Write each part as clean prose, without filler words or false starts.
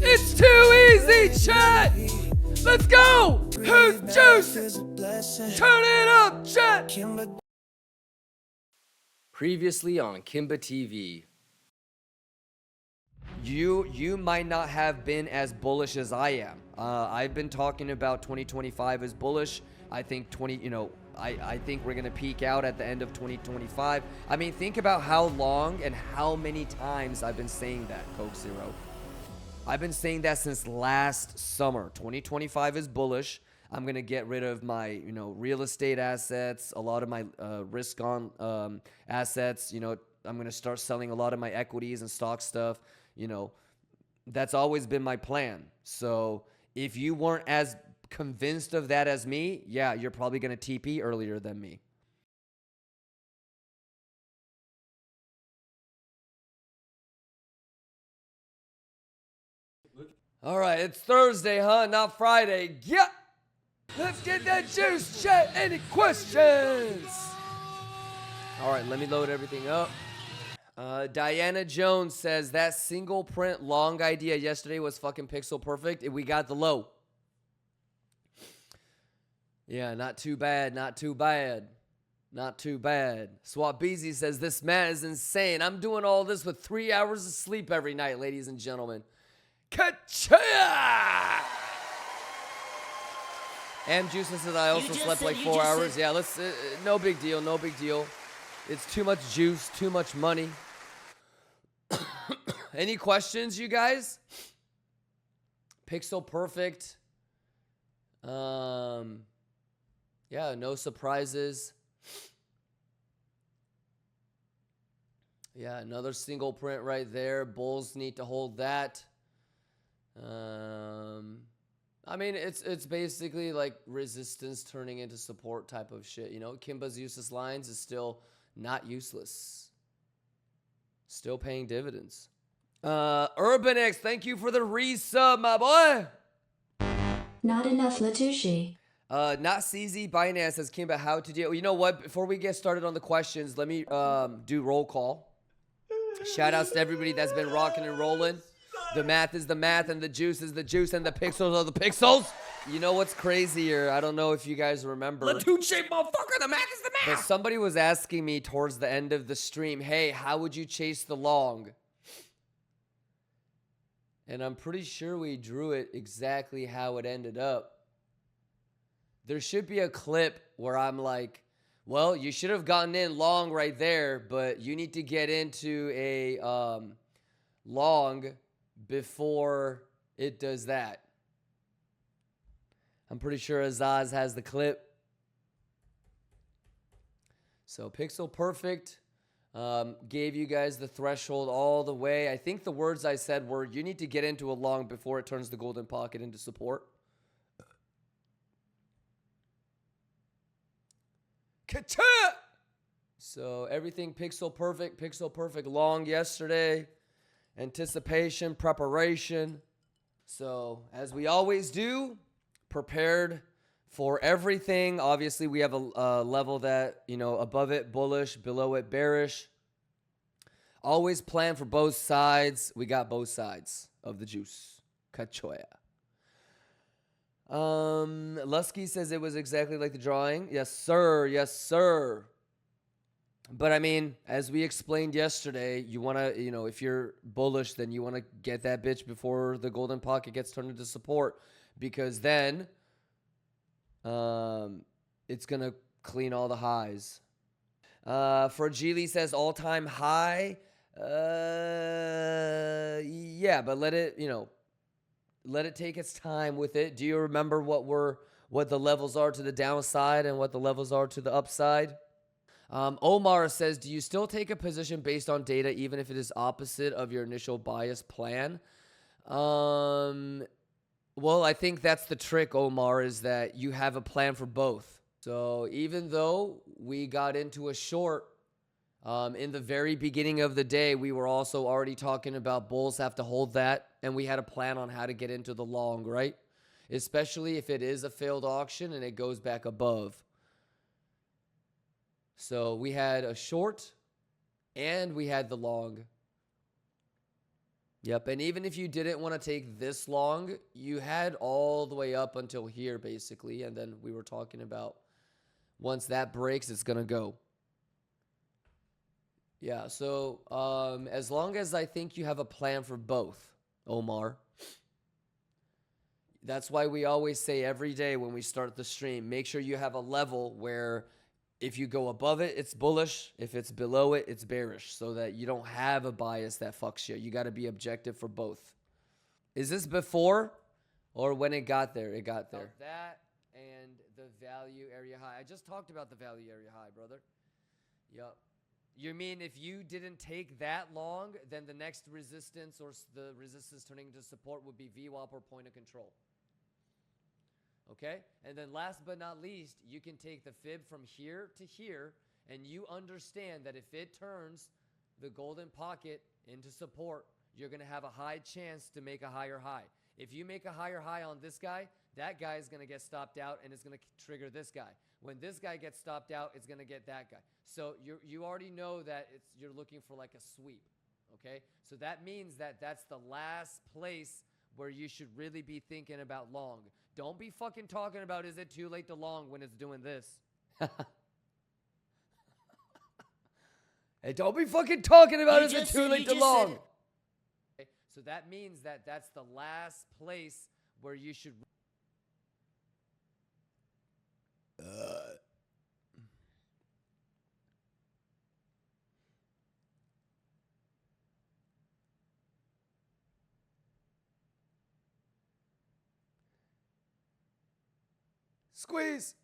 It's too easy, chat. Let's go. Who's juice? Turn it up, chat. Previously on Kimba TV. You might not have been as bullish as I am. I've been talking about 2025 as bullish. I think I think we're gonna peak out at the end of 2025. I mean, think about how long and how many times I've been saying that, Coke Zero. I've been saying that since last summer. 2025 is bullish. I'm gonna get rid of my, real estate assets, a lot of my risk on assets. I'm gonna start selling a lot of my equities and stock stuff. That's always been my plan. So if you weren't as convinced of that as me, yeah, you're probably gonna TP earlier than me. All right, it's Thursday, huh? Not Friday. Yeah. Let's get that juice, chat. Any questions? All right, let me load everything up. Diana Jones says that single print long idea yesterday was fucking pixel perfect. And we got the low. Yeah, not too bad. Not too bad. Not too bad. Swap Beezy says this man is insane. I'm doing all this with 3 hours of sleep every night, ladies and gentlemen. Ka-cha! And Juice says I also slept like 4 hours. Yeah, let's. No big deal. No big deal. It's too much juice, too much money. Any questions, you guys? Pixel perfect. Yeah, no surprises. Yeah, another single print right there. Bulls need to hold that. I mean, it's basically like resistance turning into support type of shit. Kimba's useless lines is still not useless. Still paying dividends. UrbanX, thank you for the resub, my boy. Not enough Latushi. Not CZ Binance says Kimba, how to deal. You know what? Before we get started on the questions, let me do roll call. Shout outs to everybody that's been rocking and rolling. The math is the math, and the juice is the juice, and the pixels are the pixels. You know what's crazier? I don't know if you guys remember. Latuche, motherfucker, the math is the math. But somebody was asking me towards the end of the stream, hey, how would you chase the long? And I'm pretty sure we drew it exactly how it ended up. There should be a clip where I'm like, well, you should have gotten in long right there, but you need to get into a long before it does that. I'm pretty sure Azaz has the clip. So Pixel Perfect gave you guys the threshold all the way. I think the words I said were, you need to get into a long before it turns the golden pocket into support. Ka-cha! So everything pixel perfect long yesterday. Anticipation, preparation. So as we always do, prepared for everything. Obviously, we have a level that, above it, bullish, below it, bearish. Always plan for both sides. We got both sides of the juice. Kachoya. Lusky says it was exactly like the drawing. Yes, sir. Yes, sir. But I mean, as we explained yesterday, you want to, if you're bullish, then you want to get that bitch before the golden pocket gets turned into support, because then it's going to clean all the highs. For Geely says all-time high. Yeah, but let it take its time with it. Do you remember what the levels are to the downside and what the levels are to the upside? Omar says, do you still take a position based on data even if it is opposite of your initial bias plan? Well, I think that's the trick, Omar, is that you have a plan for both. So even though we got into a short in the very beginning of the day, we were also already talking about bulls have to hold that, and we had a plan on how to get into the long, right? Especially if it is a failed auction and it goes back above. So we had a short and we had the long Yep, and even if you didn't want to take this long, you had all the way up until here, basically, and then we were talking about once that breaks, it's going to go. Yeah, so as long as I think you have a plan for both, Omar, that's why we always say every day when we start the stream, make sure you have a level where if you go above it, it's bullish. If it's below it, it's bearish, so that you don't have a bias that fucks you. You got to be objective for both. Is this before or when it got there? It got there. That and the value area high. I just talked about the value area high, brother. Yep. You mean if you didn't take that long, then the next resistance or the resistance turning into support would be VWAP or point of control. Okay? And then last but not least, you can take the fib from here to here, and you understand that if it turns the golden pocket into support, you're going to have a high chance to make a higher high. If you make a higher high on this guy, that guy is going to get stopped out, and it's going to trigger this guy. When this guy gets stopped out, it's going to get that guy. So you already know that you're looking for like a sweep, okay? So that means that that's the last place where you should really be thinking about long. Don't be fucking talking about is it too late to long when it's doing this. Hey, don't be fucking talking about is it too late to long. Okay? So that means that that's the last place where you should... Squeeze.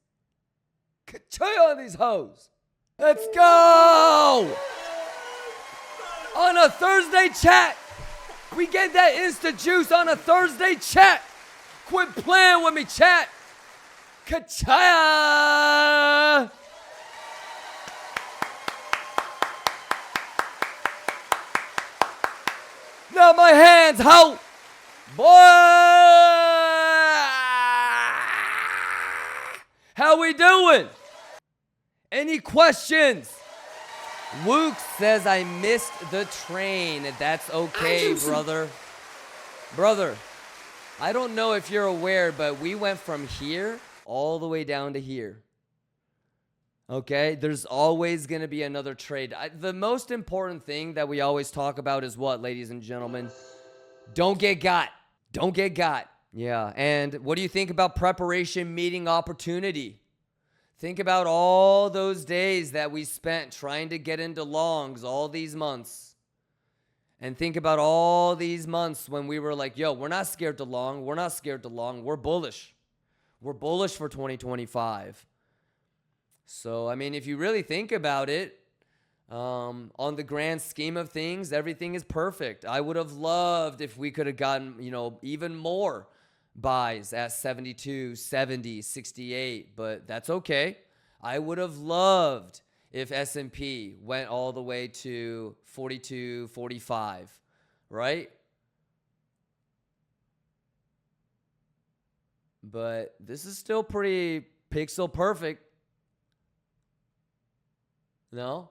Ka-choy on these hoes. Let's go. On a Thursday chat. We get that Insta juice on a Thursday chat. Quit playing with me, chat. Ka-choy. Now my hands, ho. Boy. How we doing? Any questions? Wook says I missed the train. That's okay, brother. Brother, I don't know if you're aware, but we went from here all the way down to here. Okay? There's always going to be another trade. The most important thing that we always talk about is what, ladies and gentlemen? Don't get got. Don't get got. Yeah, and what do you think about preparation meeting opportunity? Think about all those days that we spent trying to get into longs all these months. And think about all these months when we were like, yo, we're not scared to long. We're not scared to long. We're bullish. We're bullish for 2025. So, I mean, if you really think about it, on the grand scheme of things, everything is perfect. I would have loved if we could have gotten, even more buys at 72, 70, 68, but that's okay. I would have loved if S&P went all the way to 42, 45, right? But this is still pretty pixel perfect. No?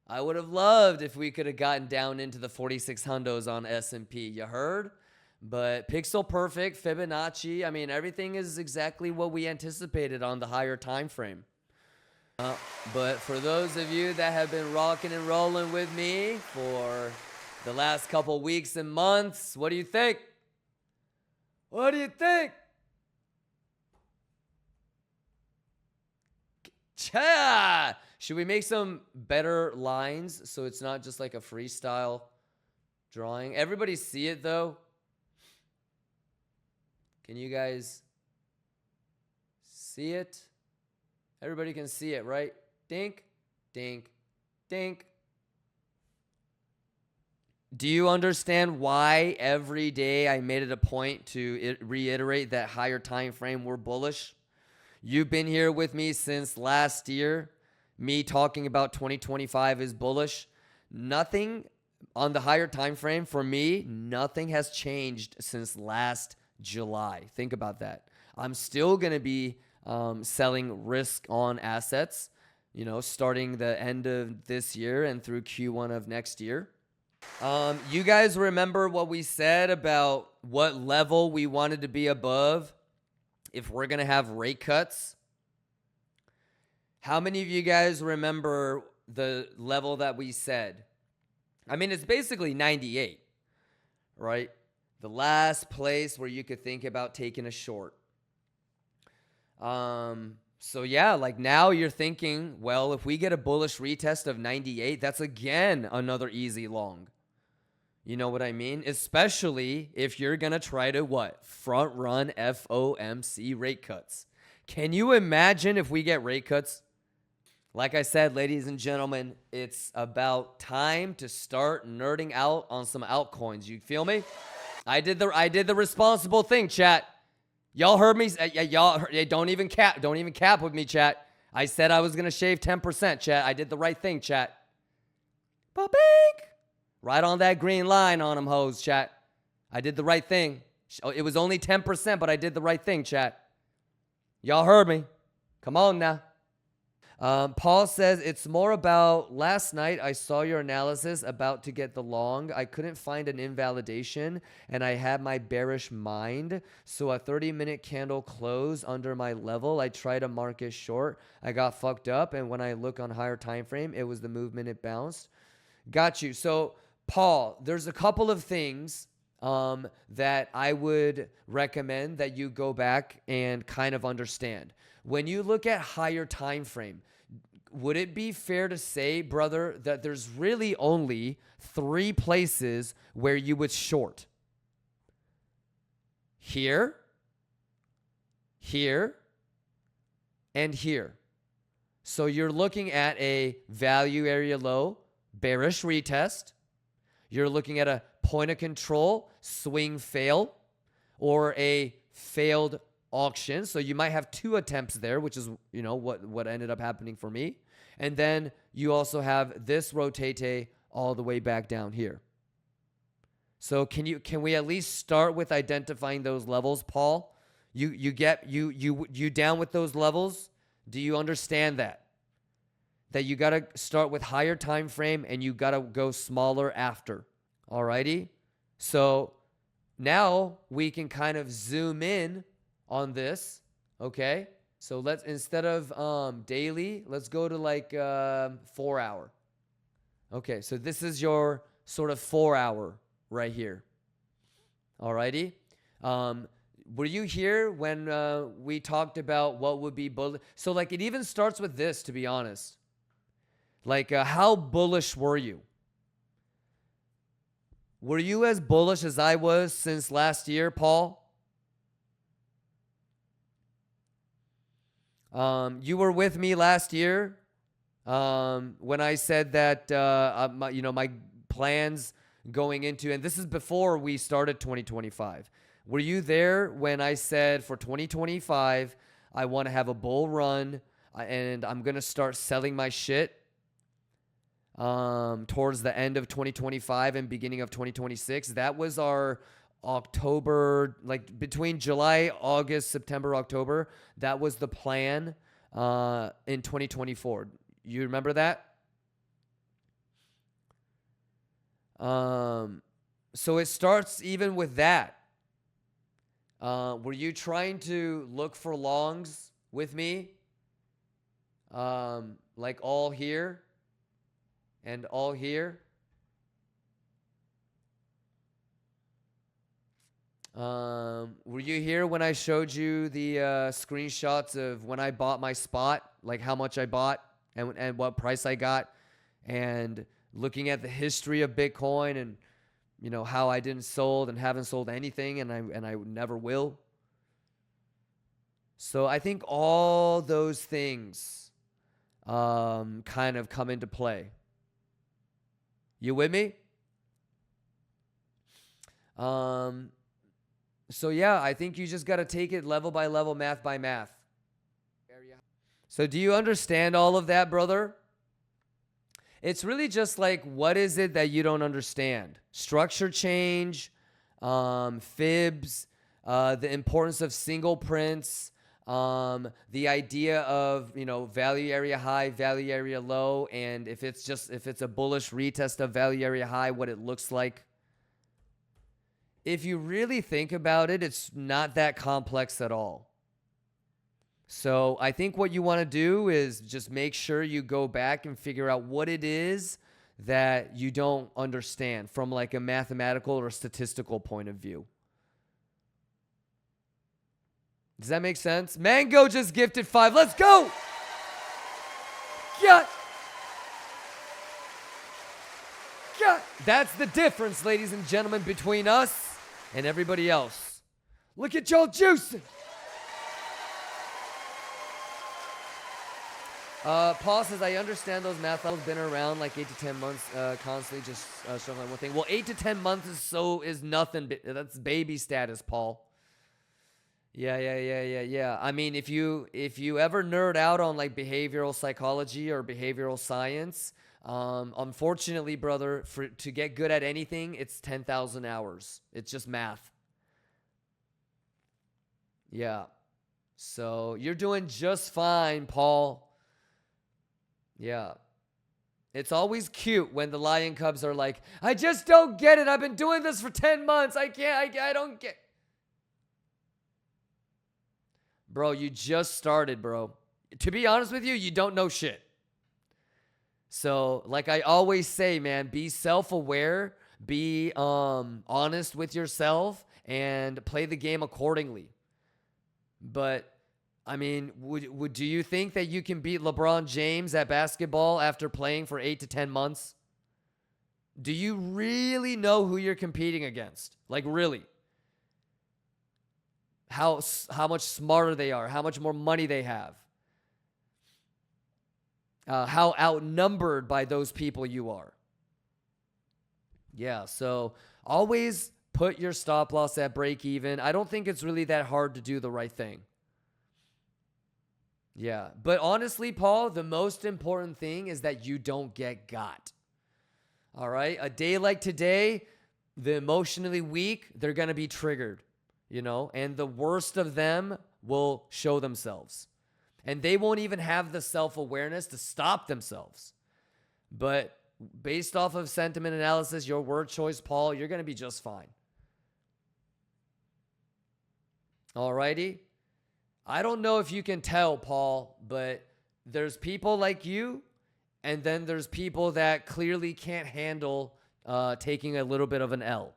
I would have loved if we could have gotten down into the 46 hundos on S&P. You heard? But pixel perfect, Fibonacci. I mean, everything is exactly what we anticipated on the higher time frame. But for those of you that have been rocking and rolling with me for the last couple weeks and months, what do you think? What do you think? Cha! Should we make some better lines so it's not just like a freestyle drawing? Everybody see it though? Can you guys see it? Everybody can see it, right? Dink, dink, dink. Do you understand why every day I made it a point to reiterate that higher time frame we're bullish? You've been here with me since last year. Me talking about 2025 is bullish. Nothing on the higher time frame for me, nothing has changed since last July. Think about that. I'm still going to be selling risk on assets, starting the end of this year and through Q1 of next year. You guys remember what we said about what level we wanted to be above if we're going to have rate cuts? How many of you guys remember the level that we said? I mean, it's basically 98, right? The last place where you could think about taking a short. So yeah, like now you're thinking, well, if we get a bullish retest of 98, that's again another easy long. You know what I mean? Especially if you're going to try to what? Front run FOMC rate cuts. Can you imagine if we get rate cuts? Like I said, ladies and gentlemen, it's about time to start nerding out on some altcoins. You feel me? I did the responsible thing, chat. Y'all heard me. Y'all don't even cap with me, chat. I said I was going to shave 10%, chat. I did the right thing, chat. Ba-bing! Right on that green line on them hoes, chat. I did the right thing. It was only 10%, but I did the right thing, chat. Y'all heard me. Come on now. Paul says, it's more about last night I saw your analysis about to get the long. I couldn't find an invalidation and I had my bearish mind. So a 30-minute candle close under my level. I tried to market short. I got fucked up. And when I look on higher time frame, it was the movement it bounced. Got you. So Paul, there's a couple of things that I would recommend that you go back and kind of understand. When you look at higher time frame, would it be fair to say, brother, that there's really only 3 places where you would short? Here, here, and here. So you're looking at a value area low, bearish retest. You're looking at a point of control, swing fail, or a failed auction. So you might have 2 attempts there, which is, you know, what ended up happening for me. And then you also have this rotate all the way back down here. So can we at least start with identifying those levels, Paul? You down with those levels? Do you understand that? That you got to start with higher time frame and you got to go smaller after. Alrighty? So now we can kind of zoom in on this, okay? So let's, instead of daily, let's go to like 4 hour. Okay, so this is your sort of 4 hour right here. Alrighty? Were you here when we talked about what would be bullish? So like it even starts with this, to be honest. Like how bullish were you? Were you as bullish as I was since last year, Paul? You were with me last year when I said that my plans going into, and this is before we started 2025. Were you there when I said for 2025 I want to have a bull run and I'm gonna start selling my shit towards the end of 2025 and beginning of 2026? That was our October, like between July, August, September, October. That was the plan in 2024. You remember that? So it starts even with that. Were you trying to look for longs with me? Like all here and all here? Were you here when I showed you the screenshots of when I bought my spot, like how much I bought and what price I got, and looking at the history of Bitcoin and, you know, how I didn't sold and haven't sold anything and I never will. So I think all those things kind of come into play. You with me? So yeah, I think you just got to take it level by level, math by math. So do you understand all of that, brother? It's really just like, what is it that you don't understand? Structure change, fibs, the importance of single prints, The idea of, value area high, value area low, and if it's a bullish retest of value area high, what it looks like. If you really think about it, it's not that complex at all. So I think what you want to do is just make sure you go back and figure out what it is that you don't understand from like a mathematical or statistical point of view. Does that make sense? Mango just gifted 5. Let's go. Yeah. Yeah. That's the difference, ladies and gentlemen, between us and everybody else. Look at y'all juicing. Paul says, I understand those math levels been around like 8 to 10 months, constantly just struggling with one thing. Well, 8 to 10 months is nothing. That's baby status, Paul. Yeah. I mean, if you ever nerd out on like behavioral psychology or behavioral science, unfortunately, brother, to get good at anything, it's 10,000 hours. It's just math. Yeah. So you're doing just fine, Paul. Yeah. It's always cute when the Lion Cubs are like, I just don't get it. I've been doing this for 10 months. I don't get. Bro, you just started, bro. To be honest with you, you don't know shit. So, like I always say, man, be self-aware, be honest with yourself, and play the game accordingly. But I mean, do you think that you can beat LeBron James at basketball after playing for 8 to 10 months? Do you really know who you're competing against? Like, really? How much smarter they are, how much more money they have, how outnumbered by those people you are. Yeah, so always put your stop loss at break even. I don't think it's really that hard to do the right thing. Yeah, but honestly, Paul, the most important thing is that you don't get got. All right? A day like today, the emotionally weak, they're going to be triggered, and the worst of them will show themselves. And they won't even have the self-awareness to stop themselves. But based off of sentiment analysis, your word choice, Paul, you're going to be just fine. All righty? I don't know if you can tell, Paul, but there's people like you, and then there's people that clearly can't handle taking a little bit of an L.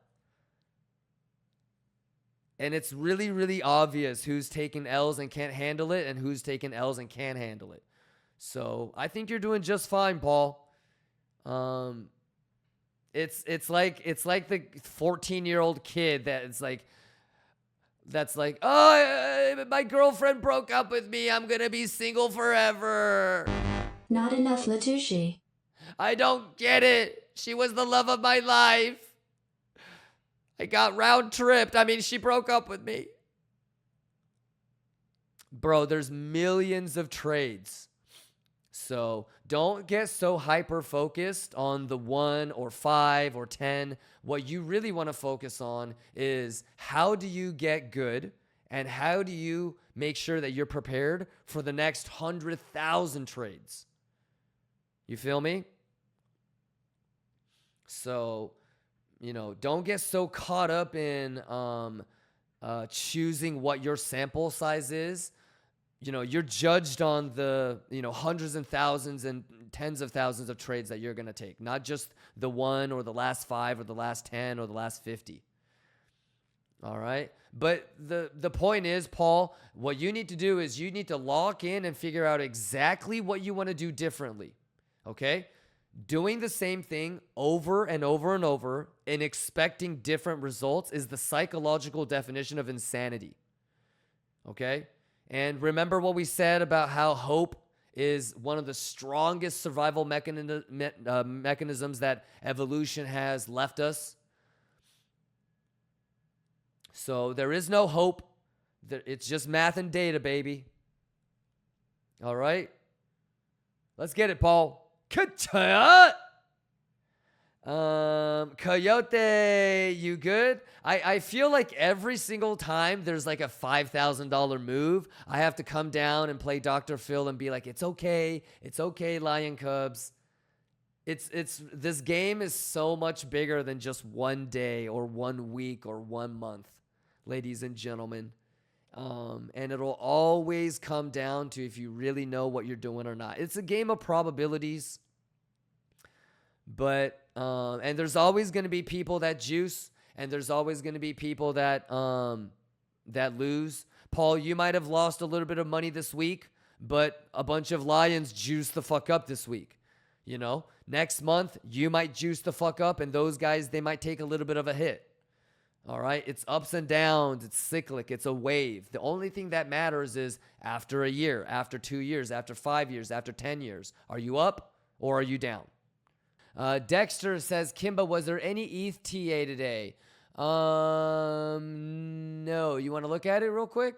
And it's really, really obvious who's taking L's and can't handle it and who's taking L's and can handle it. So I think you're doing just fine, Paul. It's like the 14-year-old kid that's like, oh, my girlfriend broke up with me. I'm going to be single forever. Not enough Latushi. I don't get it. She was the love of my life. I got round-tripped. I mean, she broke up with me. Bro, there's millions of trades. So don't get so hyper-focused on the 1 or 5 or 10. What you really want to focus on is how do you get good and how do you make sure that you're prepared for the next 100,000 trades. You feel me? So, don't get so caught up in choosing what your sample size is. You're judged on the, hundreds and thousands and tens of thousands of trades that you're going to take, not just the 1 or the last 5 or the last 10 or the last 50. All right. But the point is, Paul, what you need to do is you need to lock in and figure out exactly what you want to do differently. Okay. Doing the same thing over and over and over and expecting different results is the psychological definition of insanity. Okay. And remember what we said about how hope is one of the strongest survival mechanisms that evolution has left us. So there is no hope. It's just math and data, baby. All right? Let's get it, Paul. Coyote, you good? I feel like every single time there's like a $5,000 move, I have to come down and play Dr. Phil and be like, it's okay, Lion Cubs. It's this game is so much bigger than just one day or 1 week or 1 month, ladies and gentlemen. And it'll always come down to if you really know what you're doing or not. It's a game of probabilities. But and there's always going to be people that juice, and there's always going to be people that lose. Paul, you might have lost a little bit of money this week, but a bunch of Lions juiced the fuck up this week. You know, next month you might juice the fuck up, and those guys, they might take a little bit of a hit. All right, it's ups and downs, it's cyclic, it's a wave. The only thing that matters is after a year, after 2 years, after 5 years, after 10 years, are you up or are you down? Dexter says, Kimba, was there any ETH TA today? No. You want to look at it real quick?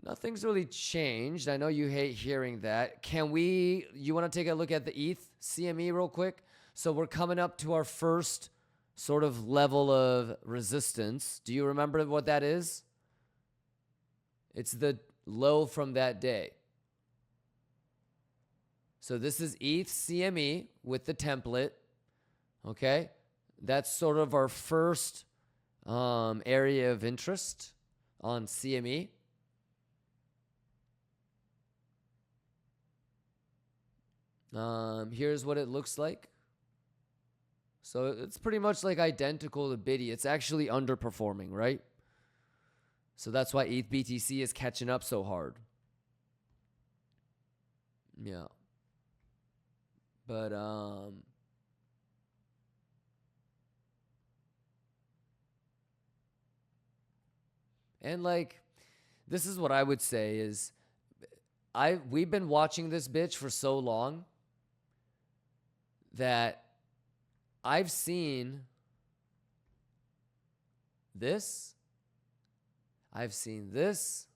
Nothing's really changed. I know you hate hearing that. You want to take a look at the ETH CME real quick? So we're coming up to our first sort of level of resistance. Do you remember what that is? It's the low from that day. So this is ETH CME with the template, okay? That's sort of our first area of interest on CME. Here's what it looks like. So it's pretty much like identical to Biddy. It's actually underperforming, right? So that's why ETH BTC is catching up so hard. Yeah. But and like this is what I would say is we've been watching this bitch for so long that I've seen this. I've seen this.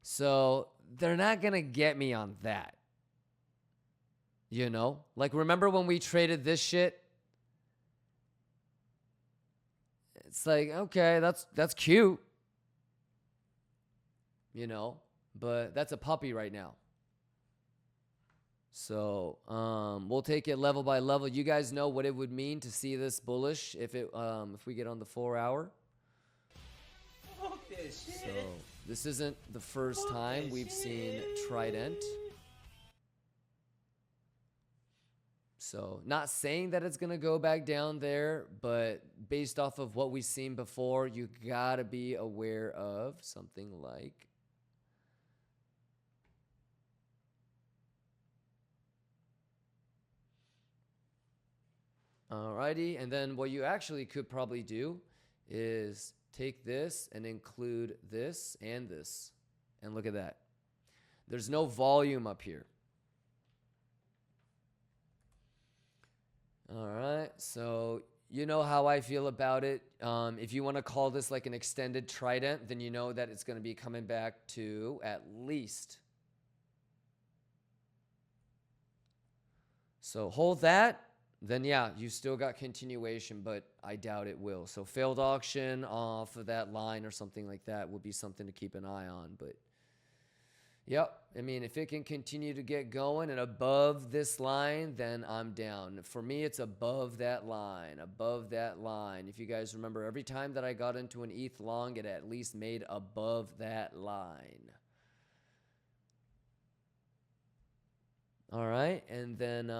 So they're not going to get me on that. You know? Like, remember when we traded this shit? It's like, okay, that's cute. You know? But that's a puppy right now. So, we'll take it level by level. You guys know what it would mean to see this bullish if we get on the 4 hour. Fuck this shit. So, this isn't the first time we've seen Trident. So, not saying that it's going to go back down there, but based off of what we've seen before, you got to be aware of something like alrighty, and then what you actually could probably do is take this and include this and this. And look at that. There's no volume up here. Alright, so you know how I feel about it. If you want to call this like an extended trident, then you know that it's going to be coming back to at least. So hold that. Then yeah, you still got continuation, but I doubt it will. So failed auction off of that line or something like that would be something to keep an eye on. But yep, I mean, if it can continue to get going and above this line, then I'm down. For me, it's above that line, above that line. If you guys remember, every time that I got into an ETH long, it at least made above that line. All right, and then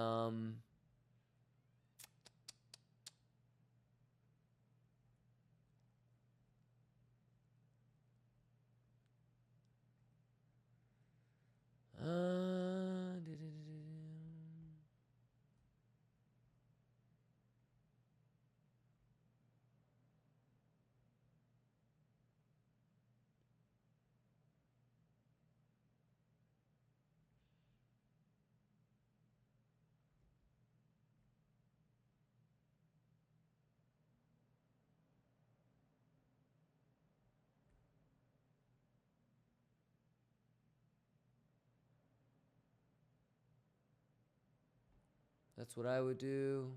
That's what I would do.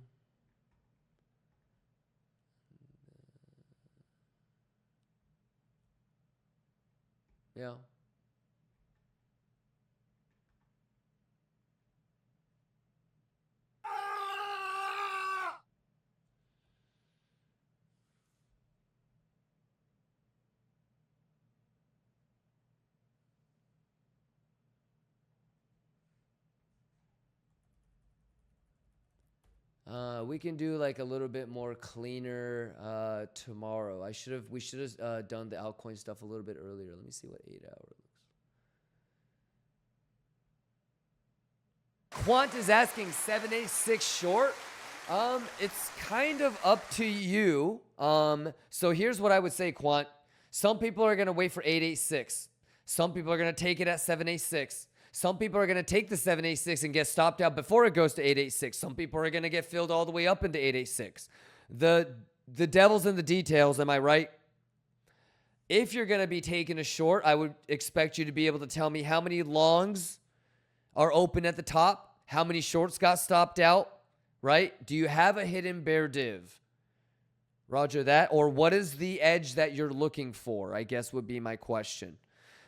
Yeah. We can do like a little bit more cleaner tomorrow. We should have done the altcoin stuff a little bit earlier. Let me see what 8 hour looks. Quant is asking 786 short. It's kind of up to you. So here's what I would say, Quant. Some people are gonna wait for 886. Some people are gonna take it at 786. Some people are going to take the 786 and get stopped out before it goes to 886. Some people are going to get filled all the way up into 886. The devil's in the details, am I right? If you're going to be taking a short, I would expect you to be able to tell me how many longs are open at the top, how many shorts got stopped out, right? Do you have a hidden bear div? Roger that. Or what is the edge that you're looking for, I guess would be my question.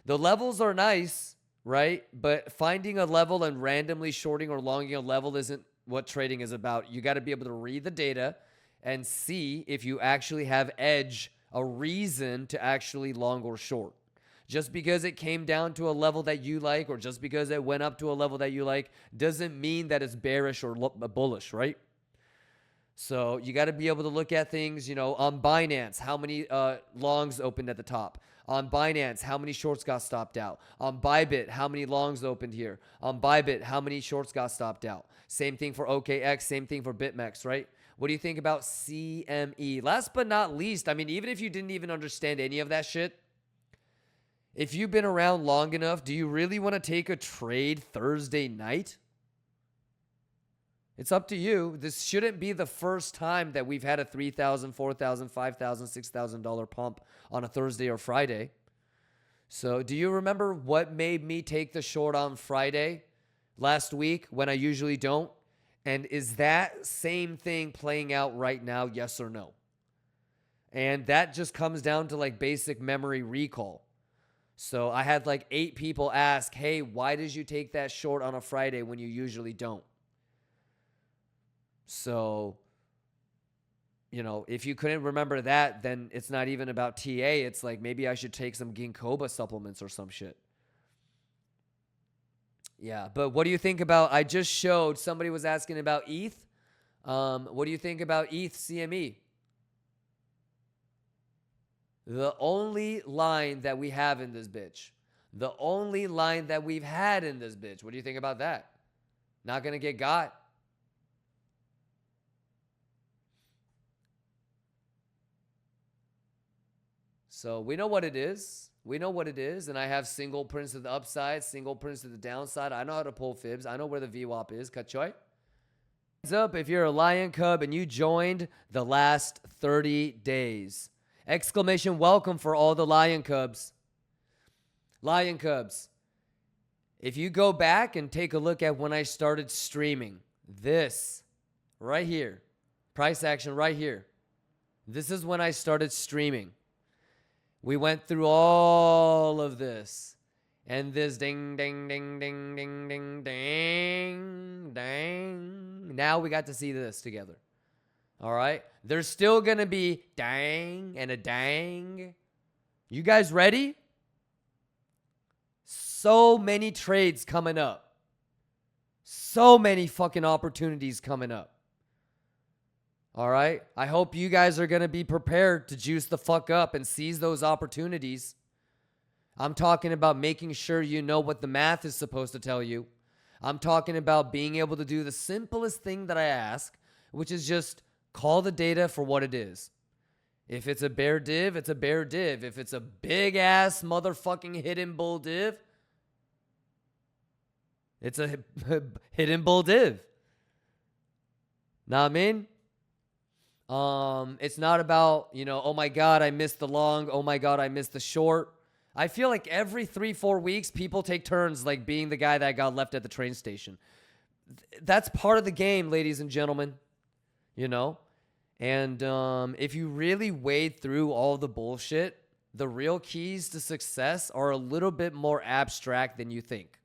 The levels are nice, right? But finding a level and randomly shorting or longing a level isn't what trading is about. You got to be able to read the data and see if you actually have edge, a reason to actually long or short. Just because it came down to a level that you like, or just because it went up to a level that you like, doesn't mean that it's bearish or bullish, right? So you got to be able to look at things, on Binance, how many longs opened at the top. On Binance, how many shorts got stopped out? On Bybit, how many longs opened here? On Bybit, how many shorts got stopped out? Same thing for OKX, same thing for BitMEX, right? What do you think about CME? Last but not least, I mean, even if you didn't even understand any of that shit, if you've been around long enough, do you really want to take a trade Thursday night? It's up to you. This shouldn't be the first time that we've had a $3,000, $4,000, $5,000, $6,000 pump on a Thursday or Friday. So do you remember what made me take the short on Friday last week when I usually don't? And is that same thing playing out right now, yes or no? And that just comes down to like basic memory recall. So I had like 8 people ask, hey, why did you take that short on a Friday when you usually don't? So, if you couldn't remember that, then it's not even about TA. It's like maybe I should take some Ginkgo supplements or some shit. Yeah, but what do you think about, I just showed, somebody was asking about ETH. What do you think about ETH CME? The only line that we have in this bitch. The only line that we've had in this bitch. What do you think about that? Not going to get got. So we know what it is. We know what it is. And I have single prints to the upside, single prints to the downside. I know how to pull fibs. I know where the VWAP is. Kachoy. Hands up if you're a Lion Cub and you joined the last 30 days. Exclamation welcome for all the Lion Cubs. Lion Cubs. If you go back and take a look at when I started streaming, this right here, price action right here. This is when I started streaming. We went through all of this. And this ding, ding, ding, ding, ding, ding, ding, dang. Now we got to see this together. All right? There's still going to be dang and a dang. You guys ready? So many trades coming up. So many fucking opportunities coming up. All right? I hope you guys are going to be prepared to juice the fuck up and seize those opportunities. I'm talking about making sure you know what the math is supposed to tell you. I'm talking about being able to do the simplest thing that I ask, which is just call the data for what it is. If it's a bear div, it's a bear div. If it's a big-ass motherfucking hidden bull div, it's a hidden bull div. Know what I mean? It's not about, oh my God, I missed the long. Oh my God, I missed the short. I feel like every 3-4 weeks, people take turns like being the guy that got left at the train station. that's part of the game, ladies and gentlemen, you know? And if you really wade through all the bullshit, the real keys to success are a little bit more abstract than you think.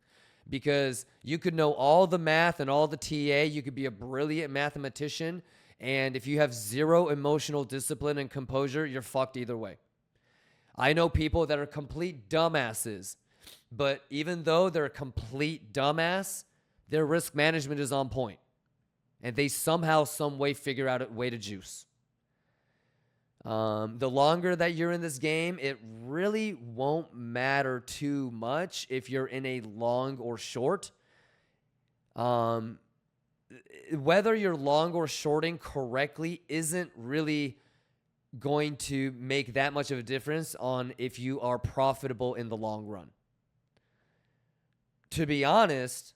Because you could know all the math and all the TA, you could be a brilliant mathematician, and if you have zero emotional discipline and composure, you're fucked either way. I know people that are complete dumbasses, but even though they're a complete dumbass, their risk management is on point. And they somehow, some way figure out a way to juice. The longer that you're in this game, it really won't matter too much if you're in a long or short. Whether you're long or shorting correctly isn't really going to make that much of a difference on if you are profitable in the long run. To be honest,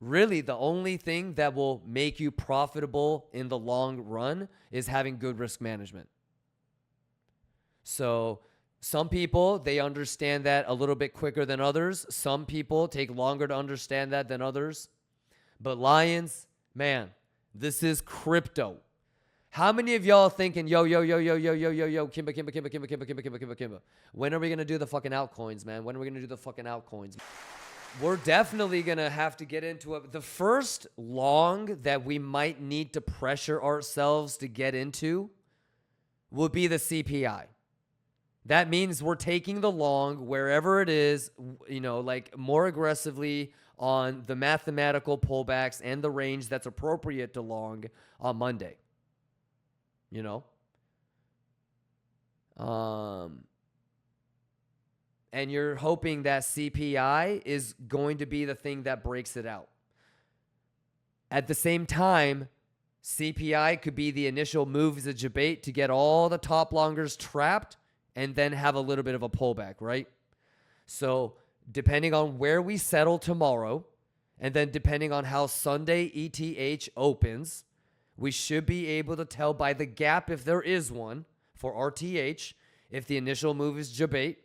really the only thing that will make you profitable in the long run is having good risk management. So some people, they understand that a little bit quicker than others. Some people take longer to understand that than others. But Lions, man, this is crypto. How many of y'all thinking, yo, Kimba. When are we going to do the fucking altcoins, man? When are we going to do the fucking altcoins? We're definitely going to have to get into it. The first long that we might need to pressure ourselves to get into will be the CPI. That means we're taking the long wherever it is, you know, like more aggressively on the mathematical pullbacks and the range that's appropriate to long on Monday. You know? And you're hoping that CPI is going to be the thing that breaks it out. At the same time, CPI could be the initial move as a debate to get all the top longers trapped and then have a little bit of a pullback, right? So depending on where we settle tomorrow, and then depending on how Sunday ETH opens, we should be able to tell by the gap, if there is one, for RTH, if the initial move is debate.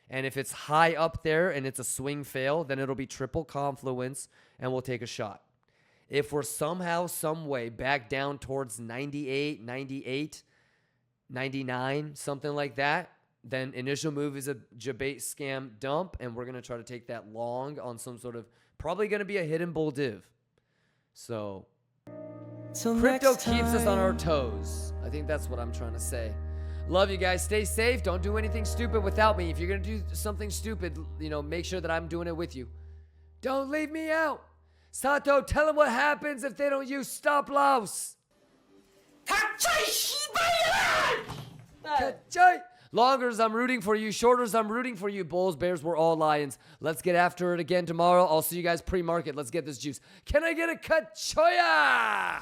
And if it's high up there and it's a swing fail, then it'll be triple confluence and we'll take a shot. If we're somehow, some way back down towards 98, 98, 99, something like that, then initial move is a debate scam dump, and we're going to try to take that long on some sort of, probably going to be a hidden bull div. So crypto keeps us on our toes. I think that's what I'm trying to say. Love you guys. Stay safe. Don't do anything stupid without me. If you're going to do something stupid, you know, make sure that I'm doing it with you. Don't leave me out. Sato, tell them what happens if they don't use stop loss. Longers, I'm rooting for you. Shorters, I'm rooting for you. Bulls, Bears, we're all Lions. Let's get after it again tomorrow. I'll see you guys pre-market. Let's get this juice. Can I get a kachoya?